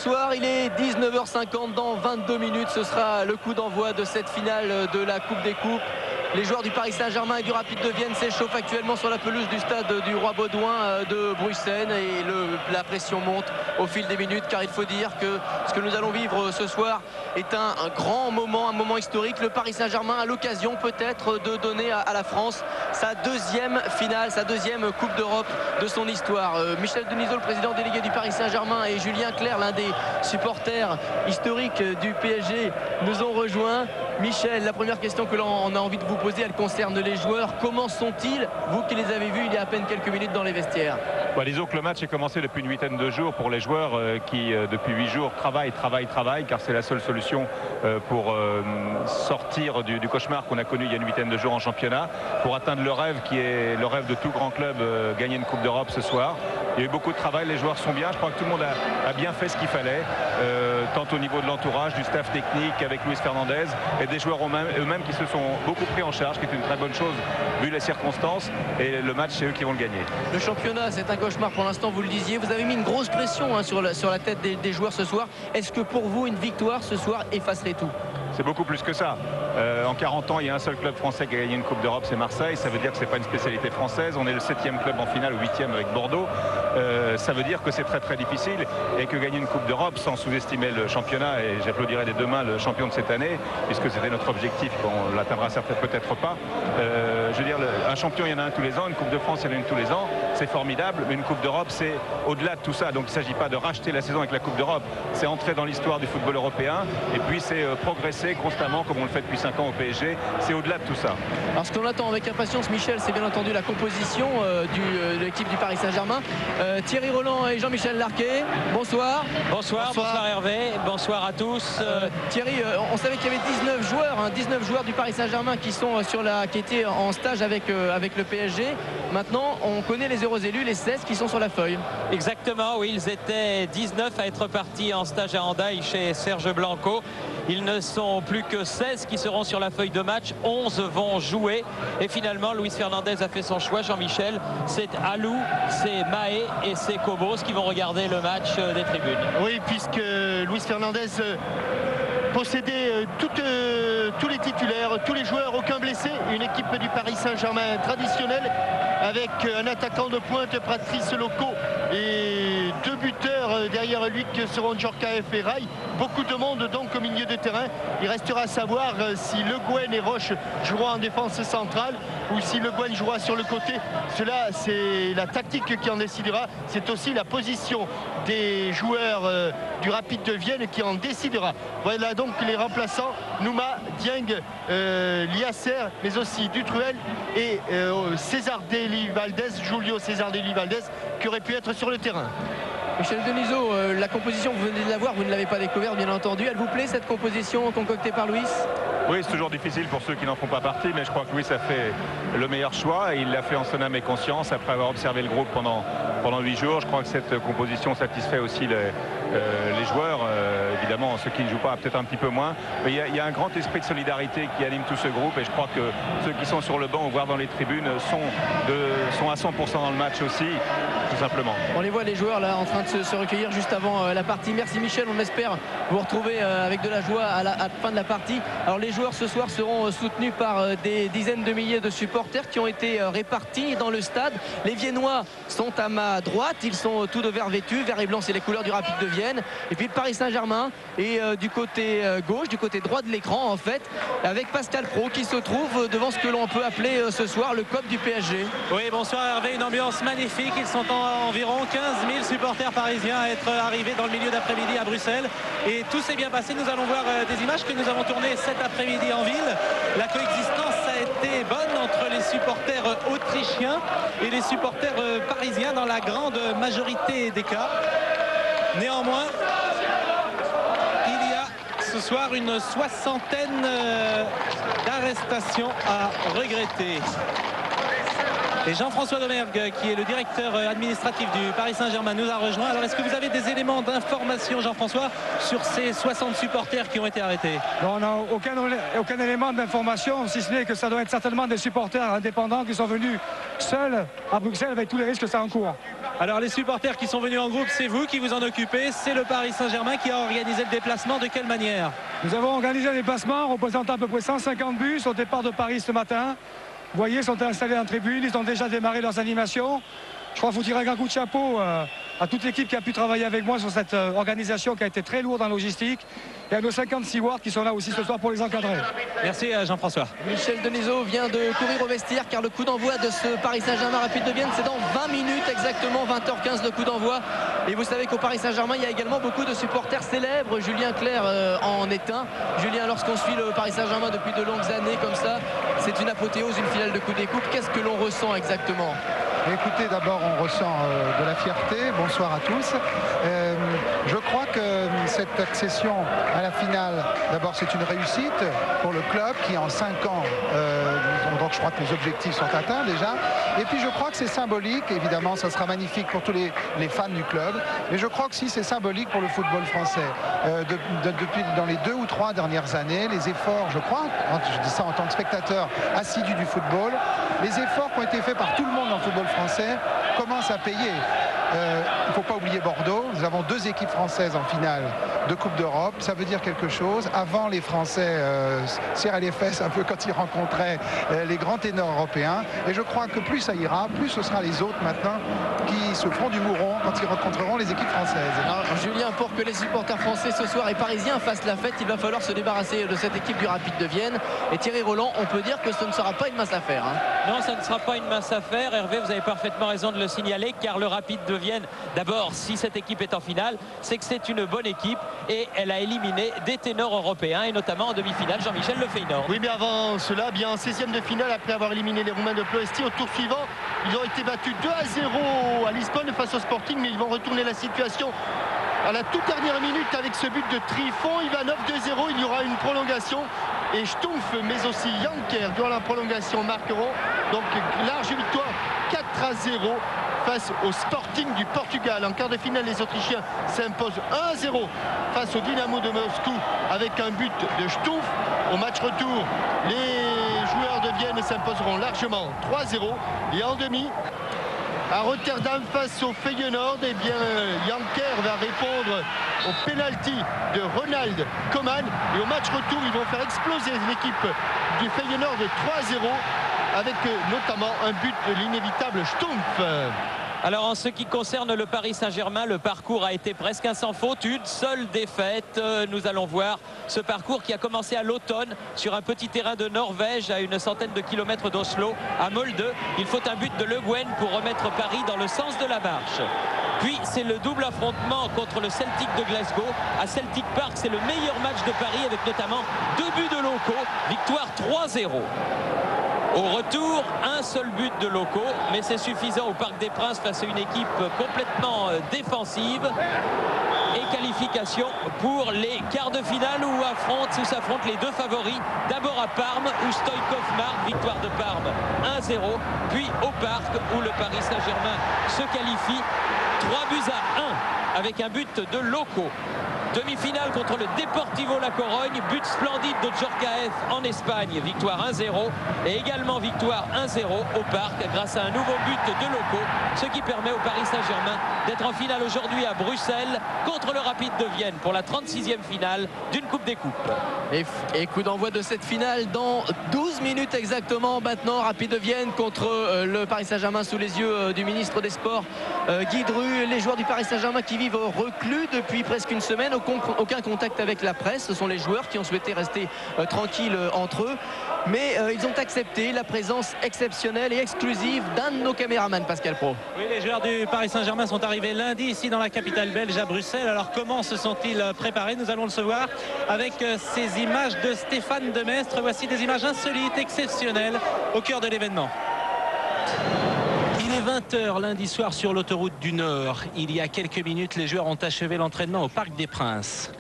bonsoir, il est 19h50, dans 22 minutes, ce sera le coup d'envoi de cette finale de la Coupe des Coupes. Les joueurs du Paris Saint-Germain et du Rapide de Vienne s'échauffent actuellement sur la pelouse du stade du Roi Baudouin de Bruxelles et la pression monte au fil des minutes, car il faut dire que ce que nous allons vivre ce soir est un grand moment, un moment historique. Le Paris Saint-Germain a l'occasion peut-être de donner à la France sa deuxième finale, sa deuxième Coupe d'Europe de son histoire. Michel Denisot, le président délégué du Paris Saint-Germain, et Julien Clerc, l'un des supporters historiques du PSG, nous ont rejoints. Michel, la première question que l'on a envie de vous poser, elle concerne les joueurs. Comment sont-ils, vous qui les avez vus il y a à peine quelques minutes dans les vestiaires? Disons que le match est commencé depuis une huitaine de jours pour les joueurs qui, depuis 8 jours, travaillent, car c'est la seule solution pour sortir du cauchemar qu'on a connu il y a une huitaine de jours en championnat, pour atteindre le rêve qui est le rêve de tout grand club, gagner une Coupe d'Europe ce soir. Il y a eu beaucoup de travail, les joueurs sont bien, je crois que tout le monde a bien fait ce qu'il fallait, tant au niveau de l'entourage, du staff technique avec Luis Fernandez et des joueurs eux-mêmes qui se sont beaucoup pris en charge, qui est une très bonne chose vu les circonstances, et le match c'est eux qui vont le gagner. Le championnat c'est un cauchemar pour l'instant, vous le disiez, vous avez mis une grosse pression sur la tête des joueurs ce soir. Est-ce que pour vous une victoire ce soir effacerait tout? C'est beaucoup plus que ça. En 40 ans, il y a un seul club français qui a gagné une Coupe d'Europe, c'est Marseille. Ça veut dire que ce n'est pas une spécialité française. On est le 7e club en finale, ou 8e avec Bordeaux. Ça veut dire que c'est très très difficile et que gagner une Coupe d'Europe, sans sous-estimer le championnat, et j'applaudirai des deux mains le champion de cette année, puisque c'était notre objectif, on l'atteindra peut-être pas. Je veux dire, un champion, il y en a un tous les ans, une Coupe de France, il y en a une tous les ans. C'est formidable, mais une Coupe d'Europe, c'est au-delà de tout ça. Donc il ne s'agit pas de racheter la saison avec la Coupe d'Europe. C'est entrer dans l'histoire du football européen et puis c'est progresser constamment comme on le fait depuis 5 ans au PSG. C'est au-delà de tout ça. Alors ce qu'on attend avec impatience, Michel, c'est bien entendu la composition de l'équipe du Paris Saint-Germain. Thierry Roland et Jean-Michel Larquet, bonsoir. Bonsoir Hervé, bonsoir à tous. Thierry, on savait qu'il y avait 19 joueurs du Paris Saint-Germain qui étaient en stage avec le PSG. Maintenant, on connaît les heureux élus, les 16 qui sont sur la feuille. Exactement, oui, ils étaient 19 à être partis en stage à Hendaye chez Serge Blanco. Ils ne sont plus que 16 qui seront sur la feuille de match. 11 vont jouer. Et finalement, Luis Fernandez a fait son choix. Jean-Michel, c'est Alou, c'est Mahé et c'est Cobos qui vont regarder le match des tribunes. Oui, puisque Luis Fernandez possédait tous les titulaires, tous les joueurs, aucun blessé. Une équipe du Paris Saint-Germain traditionnelle avec un attaquant de pointe, Patrice Loco, et 2 buteurs derrière lui que seront Djorkaeff et Rai. Beaucoup de monde donc au milieu de terrain. Il restera à savoir si Le Guen et Roche joueront en défense centrale ou si Le Guen jouera sur le côté. Cela, c'est la tactique qui en décidera. C'est aussi la position des joueurs du Rapide de Vienne qui en décidera. Voilà donc les remplaçants: Nouma, Dieng, Liasser, mais aussi Dutruel et César Deli Valdez, Julio César Deli Valdez, qui aurait pu être sur le terrain. Michel Denisot, la composition, vous venez de la voir, vous ne l'avez pas découverte bien entendu. Elle vous plaît, cette composition concoctée par Luis? Oui, c'est toujours difficile pour ceux qui n'en font pas partie, mais je crois que Luis a fait le meilleur choix et il l'a fait en son âme et conscience après avoir observé le groupe pendant 8 jours. Je crois que cette composition satisfait aussi les joueurs, évidemment ceux qui ne jouent pas peut-être un petit peu moins, mais il y a un grand esprit de solidarité qui anime tout ce groupe, et je crois que ceux qui sont sur le banc ou voire dans les tribunes sont à 100% dans le match aussi, tout simplement. On les voit, les joueurs là en train de se recueillir juste avant la partie. Merci Michel, on espère vous retrouver avec de la joie à la fin de la partie. Alors les joueurs ce soir seront soutenus par des dizaines de milliers de supporters qui ont été répartis dans le stade. Les Viennois sont à ma droite, ils sont tous de vert vêtus, vert et blanc c'est les couleurs du Rapide de Vienne, et puis le Paris Saint-Germain est du côté gauche, du côté droit de l'écran en fait, avec Pascal Pro qui se trouve devant ce que l'on peut appeler ce soir le COP du PSG. Oui, bonsoir Hervé, une ambiance magnifique. Ils sont environ 15 000 supporters parisiens à être arrivés dans le milieu d'après-midi à Bruxelles, et tout s'est bien passé. Nous allons voir des images que nous avons tournées cet après-midi en ville. La coexistence a été bonne entre les supporters autrichiens et les supporters parisiens dans la grande majorité des cas. Néanmoins, il y a ce soir une soixantaine d'arrestations à regretter. Et Jean-François Domergue, qui est le directeur administratif du Paris Saint-Germain, nous a rejoint. Alors, est-ce que vous avez des éléments d'information, Jean-François, sur ces 60 supporters qui ont été arrêtés? Non, on n'a aucun élément d'information, si ce n'est que ça doit être certainement des supporters indépendants qui sont venus seuls à Bruxelles avec tous les risques que ça encourt. Alors les supporters qui sont venus en groupe, c'est vous qui vous en occupez, c'est le Paris Saint-Germain qui a organisé le déplacement. De quelle manière? Nous avons organisé un déplacement représentant à peu près 150 bus au départ de Paris ce matin. Vous voyez, ils sont installés en tribune, ils ont déjà démarré leurs animations. Je crois qu'il faut tirer un grand coup de chapeau à toute l'équipe qui a pu travailler avec moi sur cette organisation qui a été très lourde en logistique, et à nos 56 wards qui sont là aussi ce soir pour les encadrer. Merci Jean-François. Michel Denisot vient de courir au vestiaire car le coup d'envoi de ce Paris Saint-Germain Rapide de Vienne, c'est dans 20 minutes exactement, 20h15 le coup d'envoi. Et vous savez qu'au Paris Saint-Germain, il y a également beaucoup de supporters célèbres. Julien Clerc en est un. Julien, lorsqu'on suit le Paris Saint-Germain depuis de longues années comme ça, c'est une apothéose, une finale de Coupe des Coupes. Qu'est-ce que l'on ressent exactement? Écoutez, d'abord on ressent de la fierté. Bonsoir à tous. Je crois que cette accession à la finale, d'abord c'est une réussite pour le club qui en 5 ans, donc je crois que les objectifs sont atteints déjà. Et puis je crois que c'est symbolique, évidemment ça sera magnifique pour tous les fans du club. Mais je crois que si c'est symbolique pour le football français. Depuis dans les 2 ou 3 dernières années, les efforts, je crois, je dis ça en tant que spectateur assidu du football, les efforts qui ont été faits par tout le monde dans le football français commencent à payer. Il ne faut pas oublier Bordeaux. Nous avons 2 équipes françaises en finale de Coupe d'Europe. Ça veut dire quelque chose. Avant, les Français serraient les fesses un peu quand ils rencontraient les grands ténors européens. Et je crois que plus ça ira, plus ce sera les autres maintenant qui se feront du mouron quand ils rencontreront les équipes françaises. Alors, Julien, pour que les supporters français ce soir et parisiens fassent la fête, il va falloir se débarrasser de cette équipe du Rapide de Vienne. Et Thierry Roland, on peut dire que ce ne sera pas une mince affaire. Non, ça ne sera pas une mince affaire. Hervé, vous avez parfaitement raison de le signaler, car le Rapide de Vienne, d'abord, si cette équipe est en finale, c'est que c'est une bonne équipe et elle a éliminé des ténors européens, et notamment en demi-finale, Jean-Michel Le Feyenoord. Oui, mais avant cela, bien en 16e de finale, après avoir éliminé les Roumains de Ploesti, au tour suivant, ils ont été battus 2-0 à Lisbonne face au Sporting, mais ils vont retourner la situation à la toute dernière minute avec ce but de Trifon. Ivanov 2-0, il y aura une prolongation et Stumpf mais aussi Janker durant la prolongation marqueront. Donc large victoire 4-0 face au Sporting du Portugal. En quart de finale, les Autrichiens s'imposent 1-0 face au Dynamo de Moscou avec un but de Stumpf. Au match retour, les joueurs de Vienne s'imposeront largement 3-0 et en demi à Rotterdam face au Feyenoord, eh bien Janker va répondre au penalty de Ronald Koeman, et au match retour ils vont faire exploser l'équipe du Feyenoord de 3-0 avec notamment un but de l'inévitable Stumpf. Alors en ce qui concerne le Paris Saint-Germain, le parcours a été presque un sans faute, une seule défaite. Nous allons voir ce parcours qui a commencé à l'automne sur un petit terrain de Norvège à une centaine de kilomètres d'Oslo, à Molde. Il faut un but de Le Guen pour remettre Paris dans le sens de la marche. Puis c'est le double affrontement contre le Celtic de Glasgow à Celtic Park. C'est le meilleur match de Paris avec notamment 2 buts de Loco, victoire 3-0. Au retour, un seul but de Loco, mais c'est suffisant au Parc des Princes face à une équipe complètement défensive. Et qualification pour les quarts de finale où s'affrontent les 2 favoris. D'abord à Parme où Stoïkov marque, victoire de Parme 1-0. Puis au Parc où le Paris Saint-Germain se qualifie 3-1 avec un but de Loco. Demi-finale contre le Deportivo La Corogne, but splendide de Djorkaeff en Espagne, victoire 1-0 et également victoire 1-0 au Parc grâce à un nouveau but de Loco, ce qui permet au Paris Saint-Germain d'être en finale aujourd'hui à Bruxelles contre le Rapide de Vienne pour la 36e finale d'une Coupe des Coupes. Et coup d'envoi de cette finale dans 12 minutes exactement maintenant. Rapide de Vienne contre le Paris Saint-Germain sous les yeux du ministre des Sports Guy Dru. Les joueurs du Paris Saint-Germain qui vivent reclus depuis presque une semaine, aucun contact avec la presse. Ce sont les joueurs qui ont souhaité rester tranquilles entre eux, mais ils ont accepté la présence exceptionnelle et exclusive d'un de nos caméramans, Pascal Pro. Oui, les joueurs du Paris Saint-Germain sont arrivés lundi ici dans la capitale belge à Bruxelles. Alors comment se sont-ils préparés? Nous allons le savoir avec ces images de Stéphane Demestre. Voici des images insolites, exceptionnelles au cœur de l'événement. Il est 20h lundi soir sur l'autoroute du Nord. Il y a quelques minutes, les joueurs ont achevé l'entraînement au Parc des Princes.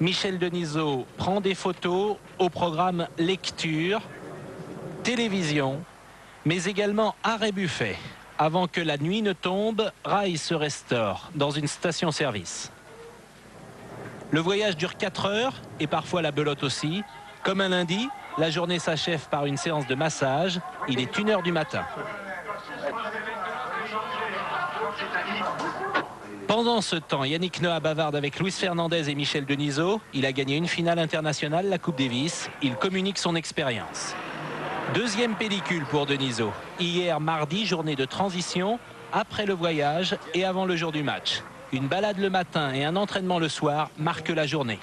Michel Denisot prend des photos au programme lecture, télévision, mais également arrêt-buffet. Avant que la nuit ne tombe, Rail se restaure dans une station-service. Le voyage dure 4 heures et parfois la belote aussi. Comme un lundi, la journée s'achève par une séance de massage. Il est 1h du matin. Pendant ce temps, Yannick Noah bavarde avec Luis Fernandez et Michel Denisot. Il a gagné une finale internationale, la Coupe Davis. Il communique son expérience. Deuxième pellicule pour Denisot. Hier, mardi, journée de transition, après le voyage et avant le jour du match. Une balade le matin et un entraînement le soir marquent la journée.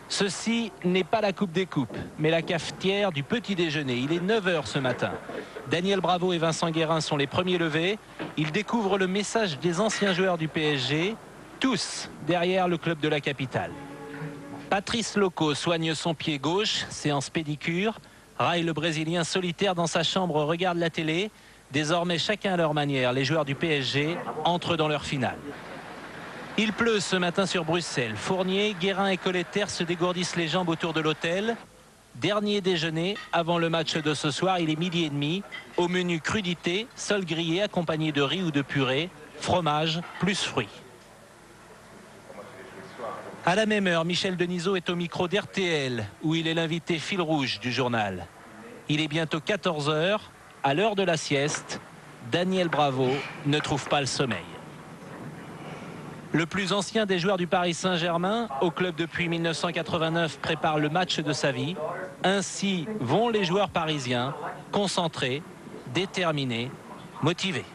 Ceci n'est pas la Coupe des Coupes, mais la cafetière du petit déjeuner. Il est 9 h ce matin. Daniel Bravo et Vincent Guérin sont les premiers levés. Ils découvrent le message des anciens joueurs du PSG, tous derrière le club de la capitale. Patrice Loco soigne son pied gauche, séance pédicure. Rai, le Brésilien solitaire dans sa chambre, regarde la télé. Désormais, chacun à leur manière, les joueurs du PSG entrent dans leur finale. Il pleut ce matin sur Bruxelles. Fournier, Guérin et Colletter se dégourdissent les jambes autour de l'hôtel. Dernier déjeuner avant le match de ce soir, il est 12h30. Au menu crudité, sol grillé accompagné de riz ou de purée, fromage plus fruits. À la même heure, Michel Denisot est au micro d'RTL, où il est l'invité fil rouge du journal. Il est bientôt 14 h. À l'heure de la sieste, Daniel Bravo ne trouve pas le sommeil. Le plus ancien des joueurs du Paris Saint-Germain, au club depuis 1989, prépare le match de sa vie. Ainsi vont les joueurs parisiens, concentrés, déterminés, motivés.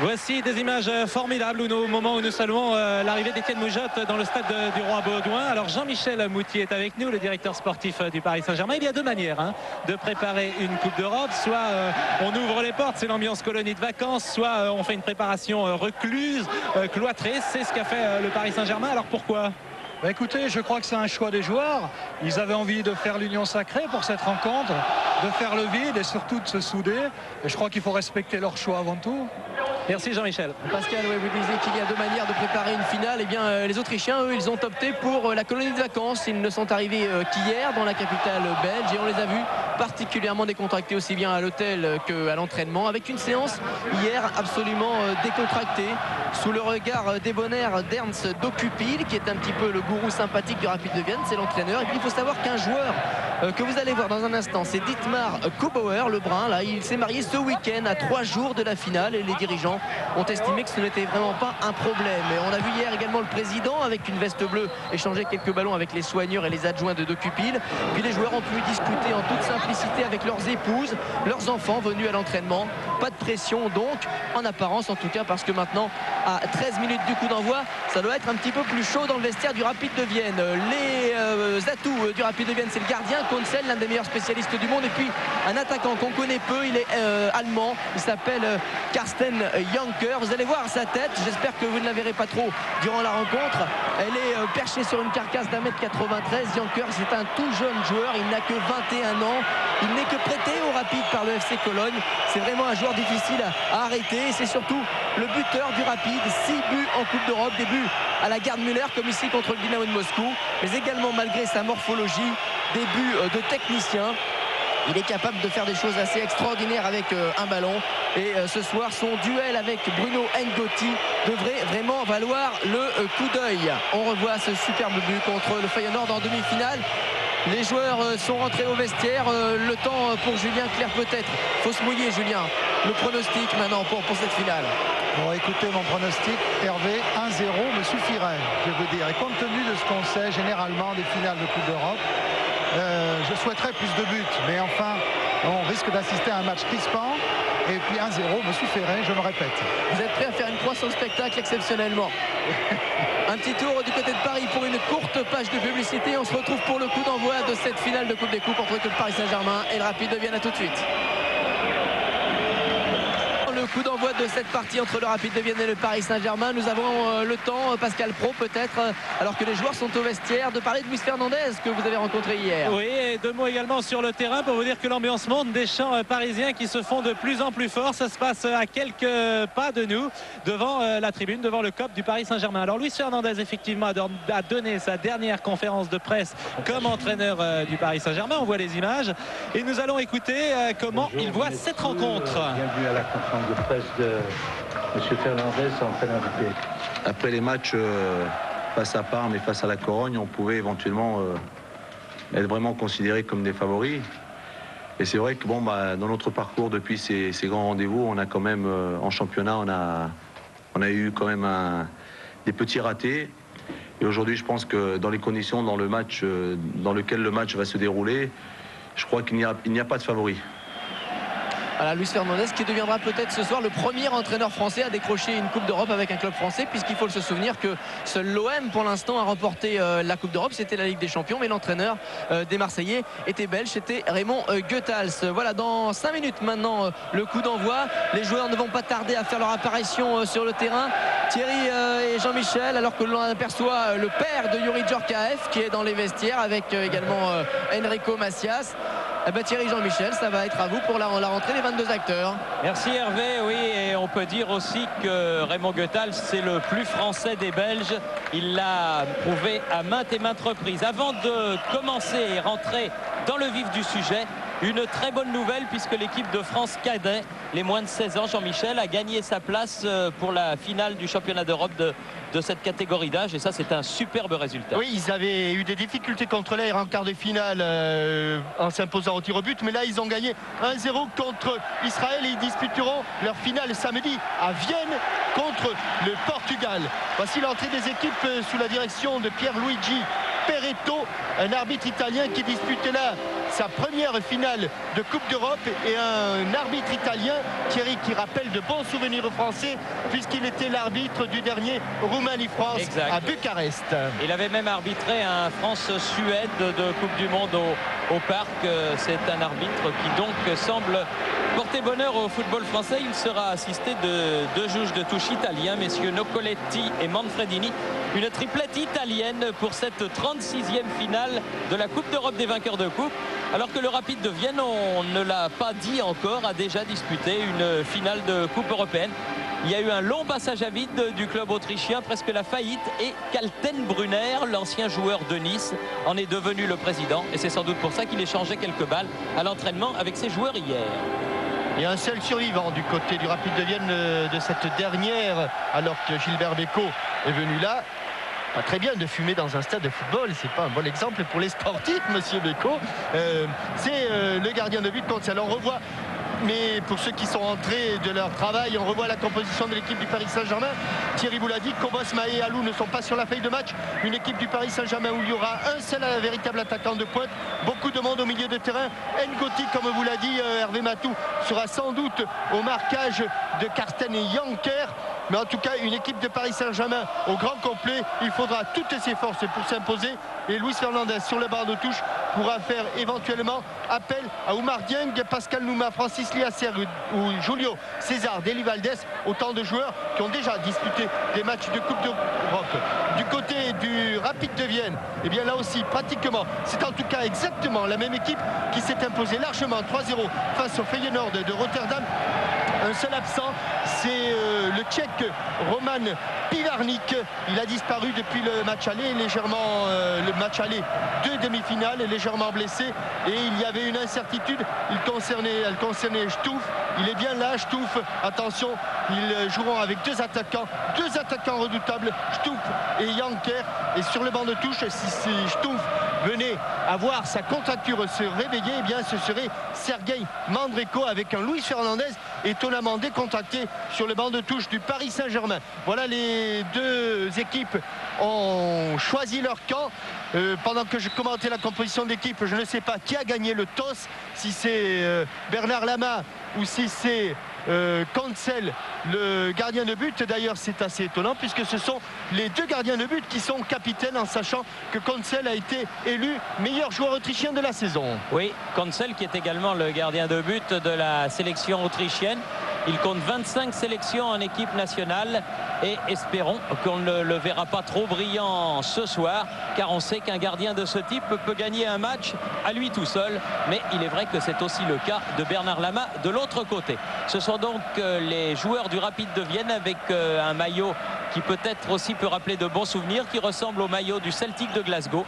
Voici des images formidables au moment où nous saluons l'arrivée d'Étienne Moujotte dans le stade du Roi Baudouin. Alors Jean-Michel Moutier est avec nous, le directeur sportif du Paris Saint-Germain. Il y a deux manières de préparer une Coupe d'Europe. Soit on ouvre les portes, c'est l'ambiance colonie de vacances, soit on fait une préparation recluse, cloîtrée. C'est ce qu'a fait le Paris Saint-Germain. Alors pourquoi ? Bah écoutez, je crois que c'est un choix des joueurs. Ils avaient envie de faire l'union sacrée pour cette rencontre, de faire le vide et surtout de se souder. Et je crois qu'il faut respecter leur choix avant tout. Merci Jean-Michel. Pascal, ouais, vous disiez qu'il y a deux manières de préparer une finale. Eh bien, les Autrichiens, eux, ils ont opté pour la colonie de vacances. Ils ne sont arrivés qu'hier dans la capitale belge et on les a vus particulièrement décontractés aussi bien à l'hôtel qu'à l'entraînement, avec une séance hier absolument décontractée sous le regard débonnaire d'Ernst Dokupil, qui est un petit peu le gourou sympathique du Rapid de Vienne, c'est l'entraîneur. Et puis il faut savoir qu'un joueur que vous allez voir dans un instant, c'est Dietmar Kobauer, le brun. Là, il s'est marié ce week-end à 3 jours de la finale et les dirigeants ont estimé que ce n'était vraiment pas un problème. Et on a vu hier également le président avec une veste bleue échanger quelques ballons avec les soigneurs et les adjoints de Dokupil. Puis les joueurs ont pu discuter en toute simplicité avec leurs épouses, leurs enfants venus à l'entraînement. Pas de pression donc, en apparence en tout cas, parce que maintenant à 13 minutes du coup d'envoi, ça doit être un petit peu plus chaud dans le vestiaire du Rapid de Vienne. Les atouts du Rapid de Vienne, c'est le gardien Konsel, l'un des meilleurs spécialistes du monde, et puis un attaquant qu'on connaît peu, il est allemand, il s'appelle Carsten Janker. Vous allez voir sa tête, j'espère que vous ne la verrez pas trop durant la rencontre. Elle est perchée sur une carcasse d'1m93. Janker, c'est un tout jeune joueur, il n'a que 21 ans, il n'est que prêté au Rapid par le FC Cologne. C'est vraiment un joueur difficile à arrêter, et c'est surtout le buteur du Rapid. 6 buts en Coupe d'Europe, des buts à la Garde Müller comme ici contre le Dynamo de Moscou, mais également malgré sa morphologie, des buts de technicien. Il est capable de faire des choses assez extraordinaires avec un ballon. Et ce soir, son duel avec Bruno Ngotti devrait vraiment valoir le coup d'œil. On revoit ce superbe but contre le Feyenoord en demi-finale. Les joueurs sont rentrés au vestiaire. Le temps pour Julien Clerc peut-être. Faut se mouiller, Julien. Le pronostic maintenant pour cette finale. Bon, écoutez, mon pronostic, Hervé, 1-0 me suffirait, je veux dire. Et compte tenu de ce qu'on sait généralement des finales de Coupe d'Europe, je souhaiterais plus de buts. Mais enfin, on risque d'assister à un match crispant. Et puis 1-0 me suffirait, je me répète. Vous êtes prêt à faire une croix au spectacle exceptionnellement. Un petit tour du côté de Paris pour une courte page de publicité. On se retrouve pour le coup d'envoi de cette finale de Coupe des Coupes entre le Paris Saint-Germain et le Rapid de Vienne. À tout de suite. Le coup d'envoi de cette partie entre le Rapid de Vienne et le Paris Saint-Germain. Nous avons le temps, Pascal Pro peut-être, alors que les joueurs sont au vestiaire, de parler de Luis Fernandez que vous avez rencontré hier. Oui, et deux mots également sur le terrain pour vous dire que l'ambiance monte, des chants parisiens qui se font de plus en plus forts. Ça se passe à quelques pas de nous, devant la tribune, devant le COP du Paris Saint-Germain. Alors Luis Fernandez effectivement a donné sa dernière conférence de presse comme entraîneur du Paris Saint-Germain. On voit les images et nous allons écouter comment il voit cette rencontre. Bienvenue à la conférence de presse de M. Fernandez, entraîneur du PSG. Après les matchs face à Parme et face à la Corogne, on pouvait éventuellement être vraiment considérés comme des favoris. Et c'est vrai que bon, dans notre parcours depuis ces grands rendez-vous, on a quand même, en championnat, on a eu quand même des petits ratés. Et aujourd'hui, je pense que dans les conditions, dans le match, dans lequel le match va se dérouler, je crois qu'il n'y a pas de favori. Voilà, Luis Fernandez qui deviendra peut-être ce soir le premier entraîneur français à décrocher une Coupe d'Europe avec un club français, puisqu'il faut se souvenir que seul l'OM pour l'instant a remporté la Coupe d'Europe, c'était la Ligue des Champions, mais l'entraîneur des Marseillais était belge, c'était Raymond Goethals. Voilà, dans 5 minutes maintenant le coup d'envoi, les joueurs ne vont pas tarder à faire leur apparition sur le terrain. Thierry et Jean-Michel, alors que l'on aperçoit le père de Youri Djorkaeff qui est dans les vestiaires avec également Enrico Macias. Eh ben Thierry, Jean-Michel, ça va être à vous pour la rentrée des 22 acteurs. Merci Hervé, oui, et on peut dire aussi que Raymond Goethals, c'est le plus français des Belges. Il l'a prouvé à maintes et maintes reprises. Avant de commencer et rentrer dans le vif du sujet, une très bonne nouvelle puisque l'équipe de France cadet, les moins de 16 ans, Jean-Michel, a gagné sa place pour la finale du championnat d'Europe de cette catégorie d'âge, et ça c'est un superbe résultat. Oui, ils avaient eu des difficultés contre l'Air en quart de finale en s'imposant au tir au but, mais là ils ont gagné 1-0 contre Israël et ils disputeront leur finale samedi à Vienne contre le Portugal. Voici l'entrée des équipes sous la direction de Pierluigi Peretto, un arbitre italien qui disputait là sa première finale de Coupe d'Europe, et un arbitre italien, Thierry, qui rappelle de bons souvenirs français puisqu'il était l'arbitre du dernier Roumanie-France à Bucarest. Il avait même arbitré un France-Suède de Coupe du Monde au Parc. C'est un arbitre qui donc semble porter bonheur au football français. Il sera assisté de 2 juges de touche italiens, messieurs Noccoletti et Manfredini. Une triplette italienne pour cette 36e finale de la Coupe d'Europe des vainqueurs de coupe. Alors que le Rapide de Vienne, on ne l'a pas dit encore, a déjà disputé une finale de Coupe européenne. Il y a eu un long passage à vide du club autrichien, presque la faillite, et Kaltenbrunner, l'ancien joueur de Nice, en est devenu le président. Et c'est sans doute pour ça qu'il échangeait quelques balles à l'entraînement avec ses joueurs hier. Il y a un seul survivant du côté du Rapide de Vienne de cette dernière, alors que Gilbert Bécaud est venu là. Pas très bien de fumer dans un stade de football, c'est pas un bon exemple pour les sportifs, monsieur Bécaud. C'est le gardien de but Concel. On revoit, mais pour ceux qui sont entrés de leur travail, on revoit la composition de l'équipe du Paris Saint-Germain. Thierry vous l'a dit, Kobos, Mahé et Alou ne sont pas sur la feuille de match. Une équipe du Paris Saint-Germain où il y aura un seul véritable attaquant de pointe. Beaucoup de monde au milieu de terrain. Ngoti, comme vous l'a dit Hervé Matou, sera sans doute au marquage de Carsten et Yanker. Mais en tout cas, une équipe de Paris Saint-Germain au grand complet. Il faudra toutes ses forces pour s'imposer. Et Luis Fernandez sur le banc de touche pourra faire éventuellement appel à Oumar Dieng, Pascal Nouma, Francis Liasser ou Julio César, Deli Valdés. Autant de joueurs qui ont déjà disputé des matchs de Coupe d'Europe. Du côté du Rapide de Vienne, et bien là aussi pratiquement, c'est en tout cas exactement la même équipe qui s'est imposée largement 3-0 face au Feyenoord de Rotterdam. Un seul absent, c'est le Tchèque Roman Pivarnik. Il a disparu depuis le match aller, légèrement le match aller de demi-finale, légèrement blessé, et il y avait une incertitude. Elle concernait Stouff. Il est bien là, Stouff. Attention, ils joueront avec deux attaquants redoutables, Stouff et Yanker. Et sur le banc de touche, si Stouff venait à voir sa contracture se réveiller, eh bien ce serait Sergueï Mandreko avec un Luis Fernandez étonnamment décontracté sur le banc de touche du Paris Saint-Germain. Voilà, les deux équipes ont choisi leur camp. Pendant que je commentais la composition de l'équipe, je ne sais pas qui a gagné le toss, si c'est Bernard Lama ou si c'est Concel, le gardien de but. D'ailleurs, c'est assez étonnant puisque ce sont les deux gardiens de but qui sont capitaines, en sachant que Concel a été élu meilleur joueur autrichien de la saison. Oui, Concel qui est également le gardien de but de la sélection autrichienne. Il compte 25 sélections en équipe nationale et espérons qu'on ne le verra pas trop brillant ce soir, car on sait qu'un gardien de ce type peut gagner un match à lui tout seul, mais il est vrai que c'est aussi le cas de Bernard Lama de l'autre côté. Ce sont donc les joueurs du Rapide de Vienne avec un maillot qui peut-être aussi peut rappeler de bons souvenirs, qui ressemble au maillot du Celtic de Glasgow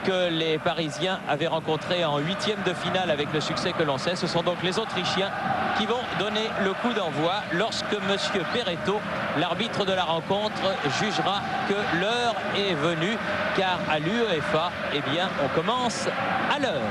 que les Parisiens avaient rencontré en 8e de finale avec le succès que l'on sait. Ce sont donc les Autrichiens qui vont donner le coup d'envoi lorsque M. Peretto, l'arbitre de la rencontre, jugera que l'heure est venue, car à l'UEFA, eh bien, on commence à l'heure.